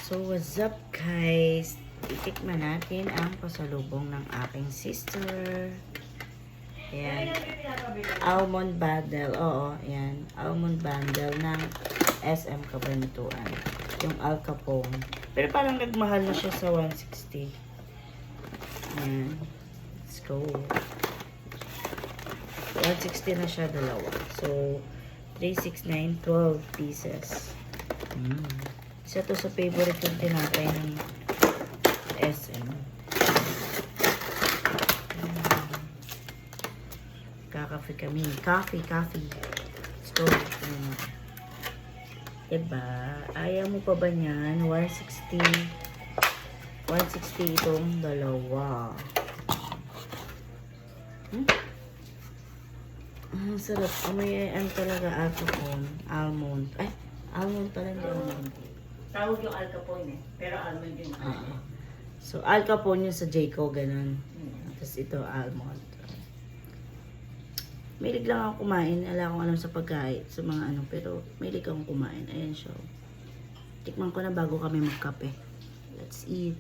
So, what's up guys? Itikman natin ang pasalubong ng aking sister. Ayan. Almond bundle. Oo, ayan. Almond bundle ng SM Cabanatuan. Yung Al Capone. Pero parang nagmahal na siya sa 160. Ayan. Let's go. 160 na siya dalawa. So, 369, 12 pieces. Isa to sa favorite kong tinapay ng SM. Kakafe kami. Coffee. Let's go. Diba? Ayaw mo pa ba niyan? 160. 160 itong dalawa. Ang sarap. May ano talaga almond. Ay, almond pala hindi almond. Tawag yung Al Capone eh. Pero almond yung So, Al Capone yung sa Jayco, ganun. Tapos ito, almond. Mahilig lang ako kumain. Wala akong alam sa pagkain, sa mga ano, pero mahilig akong kumain. Ayan siya. Tikman ko na bago kami magkape. Let's eat.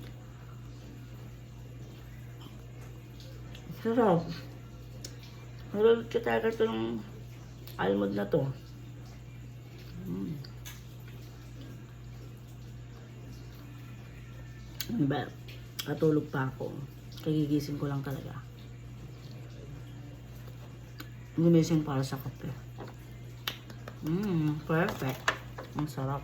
Sarap. Marulot ka talaga itong almond na to. Diba? Katulog pa ako. Kagigising ko lang talaga. Gumising para sa kape. Perfect. Ang sarap.